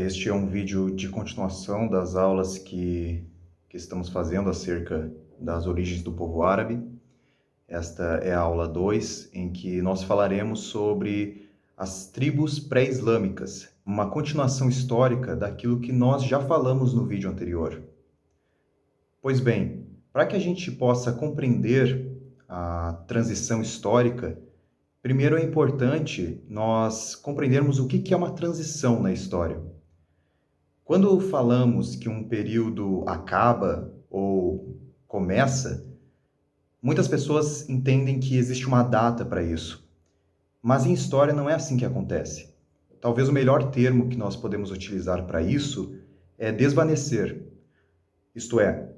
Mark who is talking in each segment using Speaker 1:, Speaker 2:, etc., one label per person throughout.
Speaker 1: Este é um vídeo de continuação das aulas que estamos fazendo acerca das origens do povo árabe. Esta é a aula 2, em que nós falaremos sobre as tribos pré-islâmicas, uma continuação histórica daquilo que nós já falamos no vídeo anterior. Pois bem, para que a gente possa compreender a transição histórica, primeiro é importante nós compreendermos o que é uma transição na história. Quando falamos que um período acaba ou começa, muitas pessoas entendem que existe uma data para isso. Mas em história não é assim que acontece. Talvez o melhor termo que nós podemos utilizar para isso é desvanecer. Isto é,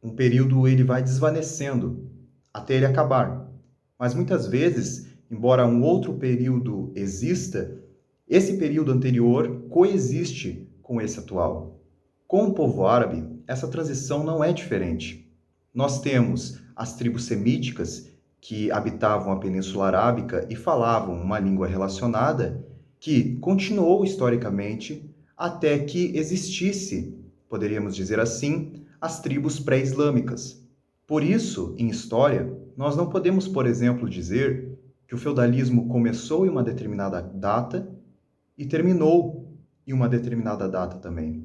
Speaker 1: um período ele vai desvanecendo até ele acabar. Mas muitas vezes, embora um outro período exista, esse período anterior coexiste com esse atual. Com o povo árabe, essa transição não é diferente. Nós temos as tribos semíticas que habitavam a Península Arábica e falavam uma língua relacionada que continuou historicamente até que existisse, poderíamos dizer assim, as tribos pré-islâmicas. Por isso, em história, nós não podemos, por exemplo, dizer que o feudalismo começou em uma determinada data e terminou em uma determinada data também.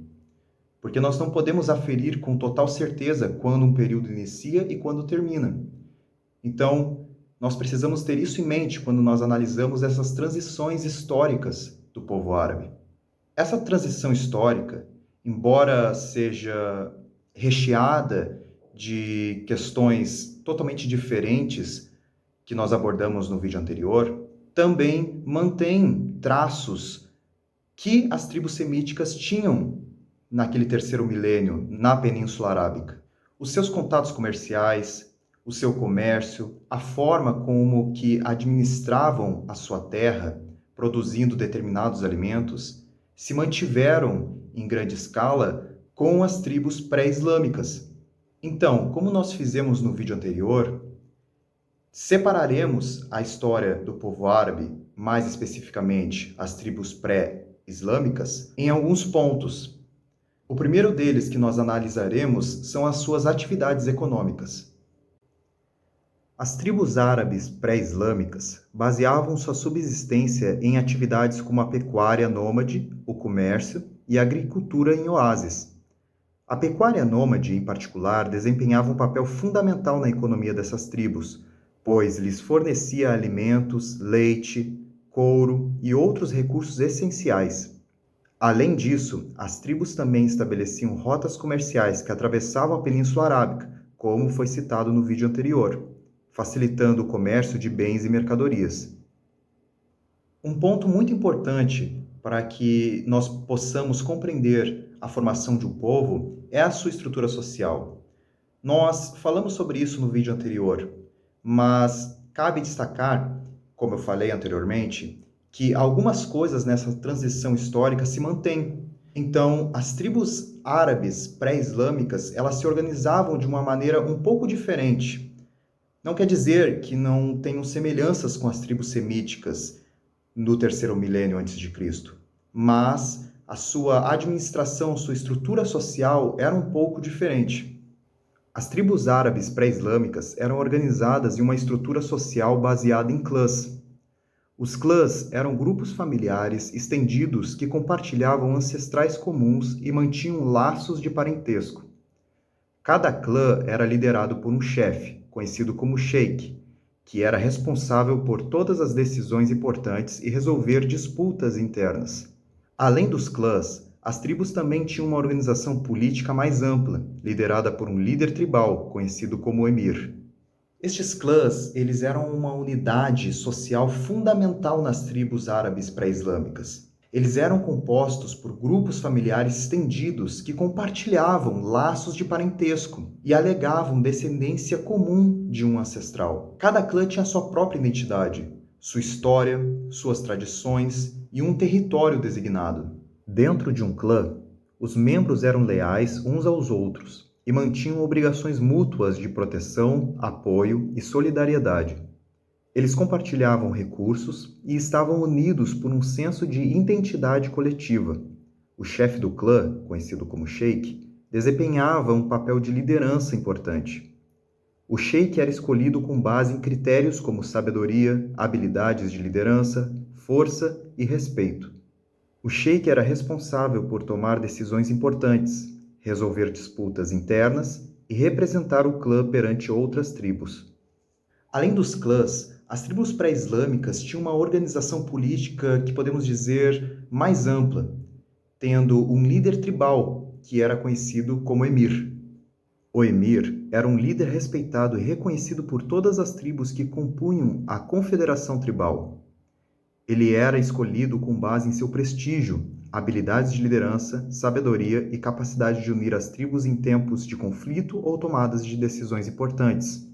Speaker 1: Porque nós não podemos aferir com total certeza quando um período inicia e quando termina. Então, nós precisamos ter isso em mente quando nós analisamos essas transições históricas do povo árabe. Essa transição histórica, embora seja recheada de questões totalmente diferentes que nós abordamos no vídeo anterior, também mantém traços que as tribos semíticas tinham naquele terceiro milênio na Península Arábica. Os seus contatos comerciais, o seu comércio, a forma como que administravam a sua terra, produzindo determinados alimentos, se mantiveram em grande escala com as tribos pré-islâmicas. Então, como nós fizemos no vídeo anterior, separaremos a história do povo árabe, mais especificamente as tribos pré-islâmicas, em alguns pontos. O primeiro deles que nós analisaremos são as suas atividades econômicas. As tribos árabes pré-islâmicas baseavam sua subsistência em atividades como a pecuária nômade, o comércio e a agricultura em oásis. A pecuária nômade, em particular, desempenhava um papel fundamental na economia dessas tribos, pois lhes fornecia alimentos, leite, couro e outros recursos essenciais. Além disso, as tribos também estabeleciam rotas comerciais que atravessavam a Península Arábica, como foi citado no vídeo anterior, facilitando o comércio de bens e mercadorias. Um ponto muito importante para que nós possamos compreender a formação de um povo é a sua estrutura social. Nós falamos sobre isso no vídeo anterior, mas cabe destacar, como eu falei anteriormente, que algumas coisas nessa transição histórica se mantêm. Então, as tribos árabes pré-islâmicas, elas se organizavam de uma maneira um pouco diferente. Não quer dizer que não tenham semelhanças com as tribos semíticas no terceiro milênio antes de Cristo, mas a sua administração, sua estrutura social era um pouco diferente. As tribos árabes pré-islâmicas eram organizadas em uma estrutura social baseada em clãs. Os clãs eram grupos familiares estendidos que compartilhavam ancestrais comuns e mantinham laços de parentesco. Cada clã era liderado por um chefe, conhecido como sheik, que era responsável por todas as decisões importantes e resolver disputas internas. Além dos clãs, as tribos também tinham uma organização política mais ampla, liderada por um líder tribal, conhecido como emir. Estes clãs, eles eram uma unidade social fundamental nas tribos árabes pré-islâmicas. Eles eram compostos por grupos familiares estendidos que compartilhavam laços de parentesco e alegavam descendência comum de um ancestral. Cada clã tinha sua própria identidade, sua história, suas tradições e um território designado. Dentro de um clã, os membros eram leais uns aos outros e mantinham obrigações mútuas de proteção, apoio e solidariedade. Eles compartilhavam recursos e estavam unidos por um senso de identidade coletiva. O chefe do clã, conhecido como sheik, desempenhava um papel de liderança importante. O sheik era escolhido com base em critérios como sabedoria, habilidades de liderança, força e respeito. O sheik era responsável por tomar decisões importantes, resolver disputas internas e representar o clã perante outras tribos. Além dos clãs, as tribos pré-islâmicas tinham uma organização política que podemos dizer mais ampla, tendo um líder tribal, que era conhecido como emir. O emir era um líder respeitado e reconhecido por todas as tribos que compunham a confederação tribal. Ele era escolhido com base em seu prestígio, habilidades de liderança, sabedoria e capacidade de unir as tribos em tempos de conflito ou tomadas de decisões importantes.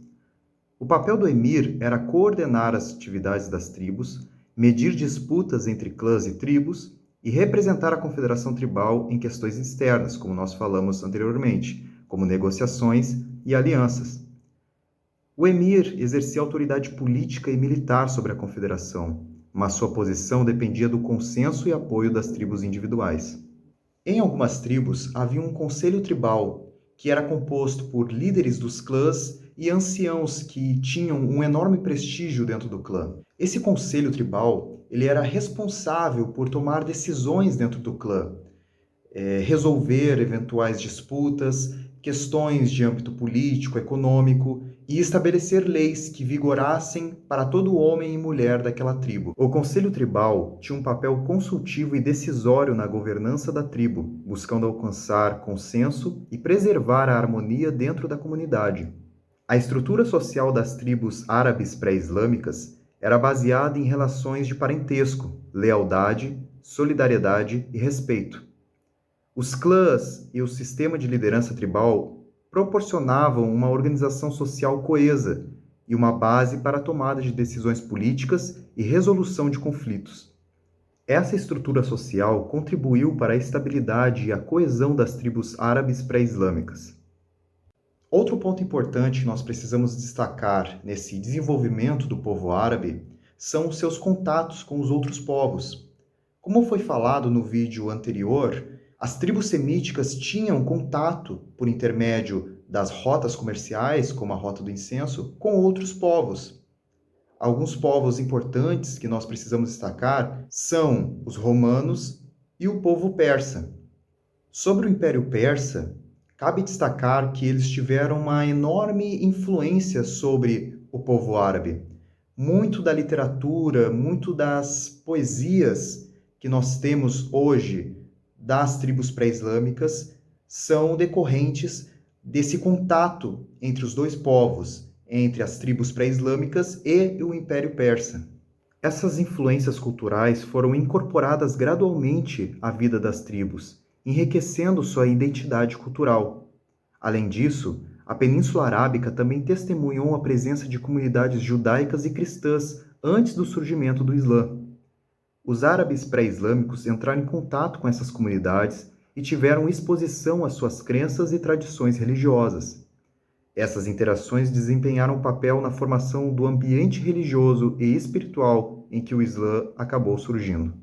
Speaker 1: O papel do emir era coordenar as atividades das tribos, medir disputas entre clãs e tribos e representar a confederação tribal em questões externas, como nós falamos anteriormente, como negociações e alianças. O emir exercia autoridade política e militar sobre a confederação, mas sua posição dependia do consenso e apoio das tribos individuais. Em algumas tribos havia um conselho tribal, que era composto por líderes dos clãs e anciãos que tinham um enorme prestígio dentro do clã. Esse conselho tribal, ele era responsável por tomar decisões dentro do clã, resolver eventuais disputas, questões de âmbito político, econômico e estabelecer leis que vigorassem para todo homem e mulher daquela tribo. O conselho tribal tinha um papel consultivo e decisório na governança da tribo, buscando alcançar consenso e preservar a harmonia dentro da comunidade. A estrutura social das tribos árabes pré-islâmicas era baseada em relações de parentesco, lealdade, solidariedade e respeito. Os clãs e o sistema de liderança tribal proporcionavam uma organização social coesa e uma base para a tomada de decisões políticas e resolução de conflitos. Essa estrutura social contribuiu para a estabilidade e a coesão das tribos árabes pré-islâmicas. Outro ponto importante que nós precisamos destacar nesse desenvolvimento do povo árabe são os seus contatos com os outros povos. Como foi falado no vídeo anterior, as tribos semíticas tinham contato, por intermédio das rotas comerciais, como a Rota do Incenso, com outros povos. Alguns povos importantes que nós precisamos destacar são os romanos e o povo persa. Sobre o Império Persa, cabe destacar que eles tiveram uma enorme influência sobre o povo árabe. Muito da literatura, muito das poesias que nós temos hoje das tribos pré-islâmicas são decorrentes desse contato entre os dois povos, entre as tribos pré-islâmicas e o Império Persa. Essas influências culturais foram incorporadas gradualmente à vida das tribos, enriquecendo sua identidade cultural. Além disso, a Península Arábica também testemunhou a presença de comunidades judaicas e cristãs antes do surgimento do Islã. Os árabes pré-islâmicos entraram em contato com essas comunidades e tiveram exposição às suas crenças e tradições religiosas. Essas interações desempenharam um papel na formação do ambiente religioso e espiritual em que o Islã acabou surgindo.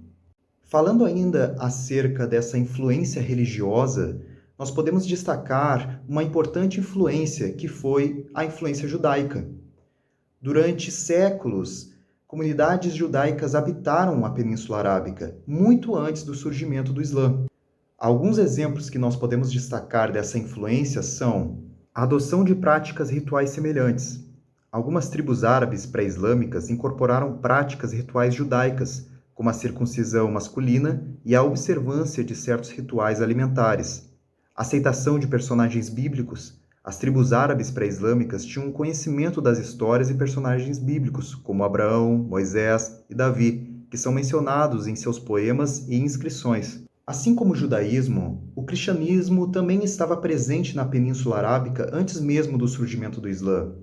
Speaker 1: Falando ainda acerca dessa influência religiosa, nós podemos destacar uma importante influência que foi a influência judaica. Durante séculos, comunidades judaicas habitaram a Península Arábica, muito antes do surgimento do Islã. Alguns exemplos que nós podemos destacar dessa influência são a adoção de práticas rituais semelhantes. Algumas tribos árabes pré-islâmicas incorporaram práticas rituais judaicas, como a circuncisão masculina e a observância de certos rituais alimentares. A aceitação de personagens bíblicos. As tribos árabes pré-islâmicas tinham um conhecimento das histórias e personagens bíblicos, como Abraão, Moisés e Davi, que são mencionados em seus poemas e inscrições. Assim como o judaísmo, o cristianismo também estava presente na Península Arábica antes mesmo do surgimento do Islã.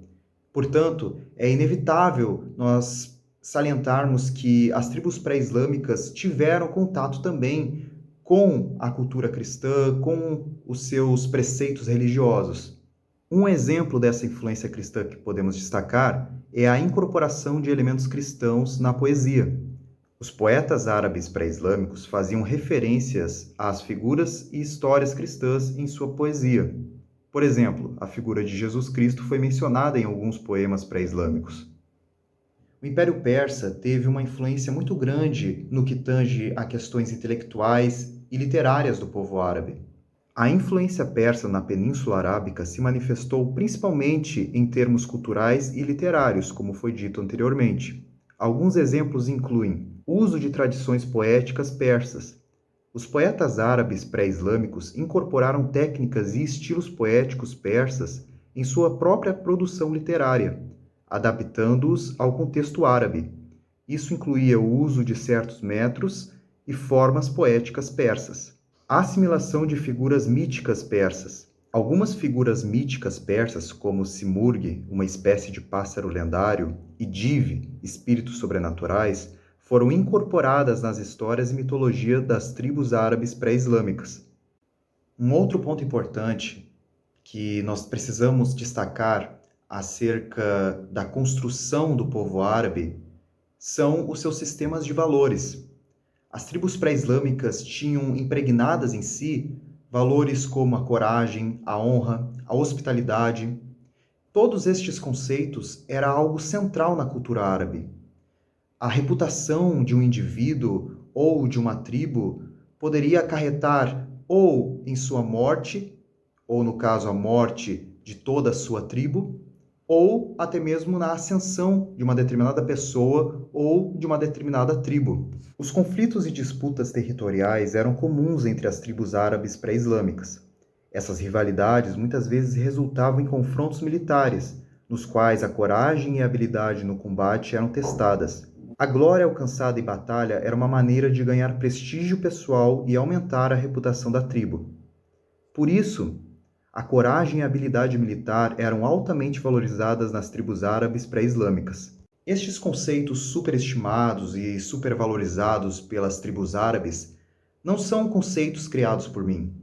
Speaker 1: Portanto, é inevitável nós salientarmos que as tribos pré-islâmicas tiveram contato também com a cultura cristã, com os seus preceitos religiosos. Um exemplo dessa influência cristã que podemos destacar é a incorporação de elementos cristãos na poesia. Os poetas árabes pré-islâmicos faziam referências às figuras e histórias cristãs em sua poesia. Por exemplo, a figura de Jesus Cristo foi mencionada em alguns poemas pré-islâmicos. O Império Persa teve uma influência muito grande no que tange a questões intelectuais e literárias do povo árabe. A influência persa na Península Arábica se manifestou principalmente em termos culturais e literários, como foi dito anteriormente. Alguns exemplos incluem o uso de tradições poéticas persas. Os poetas árabes pré-islâmicos incorporaram técnicas e estilos poéticos persas em sua própria produção literária, adaptando-os ao contexto árabe. Isso incluía o uso de certos metros e formas poéticas persas. A assimilação de figuras míticas persas. Algumas figuras míticas persas, como Simurgh, uma espécie de pássaro lendário, e Div, espíritos sobrenaturais, foram incorporadas nas histórias e mitologia das tribos árabes pré-islâmicas. Um outro ponto importante que nós precisamos destacar acerca da construção do povo árabe são os seus sistemas de valores. As tribos pré-islâmicas tinham impregnadas em si valores como a coragem, a honra, a hospitalidade. Todos estes conceitos eram algo central na cultura árabe. A reputação de um indivíduo ou de uma tribo poderia acarretar ou em sua morte, ou no caso a morte de toda a sua tribo, ou até mesmo na ascensão de uma determinada pessoa ou de uma determinada tribo. Os conflitos e disputas territoriais eram comuns entre as tribos árabes pré-islâmicas. Essas rivalidades muitas vezes resultavam em confrontos militares, nos quais a coragem e a habilidade no combate eram testadas. A glória alcançada em batalha era uma maneira de ganhar prestígio pessoal e aumentar a reputação da tribo. Por isso, a coragem e a habilidade militar eram altamente valorizadas nas tribos árabes pré-islâmicas. Estes conceitos superestimados e supervalorizados pelas tribos árabes não são conceitos criados por mim.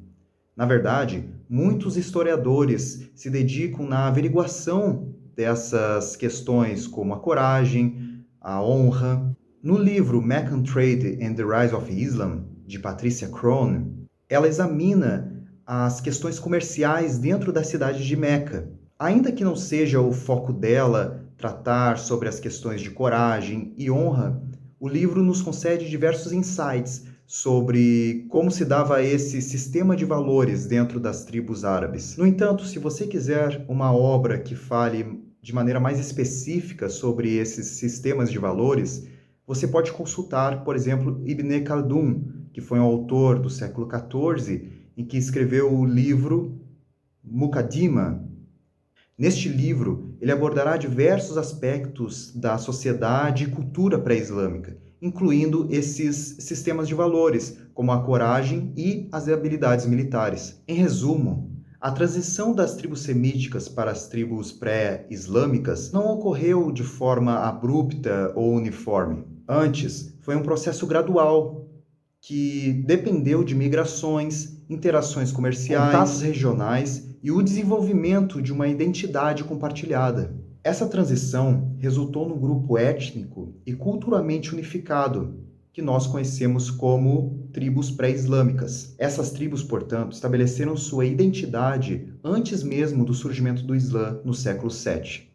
Speaker 1: Na verdade, muitos historiadores se dedicam na averiguação dessas questões como a coragem, a honra. No livro Meccan Trade and the Rise of Islam, de Patricia Crone, ela examina as questões comerciais dentro da cidade de Meca. Ainda que não seja o foco dela tratar sobre as questões de coragem e honra, o livro nos concede diversos insights sobre como se dava esse sistema de valores dentro das tribos árabes. No entanto, se você quiser uma obra que fale de maneira mais específica sobre esses sistemas de valores, você pode consultar, por exemplo, Ibn Khaldun, que foi um autor do século XIV, em que escreveu o livro Muqaddimah. Neste livro, ele abordará diversos aspectos da sociedade e cultura pré-islâmica, incluindo esses sistemas de valores, como a coragem e as habilidades militares. Em resumo, a transição das tribos semíticas para as tribos pré-islâmicas não ocorreu de forma abrupta ou uniforme. Antes, foi um processo gradual que dependeu de migrações, interações comerciais, contatos regionais e o desenvolvimento de uma identidade compartilhada. Essa transição resultou num grupo étnico e culturalmente unificado, que nós conhecemos como tribos pré-islâmicas. Essas tribos, portanto, estabeleceram sua identidade antes mesmo do surgimento do Islã no século VII.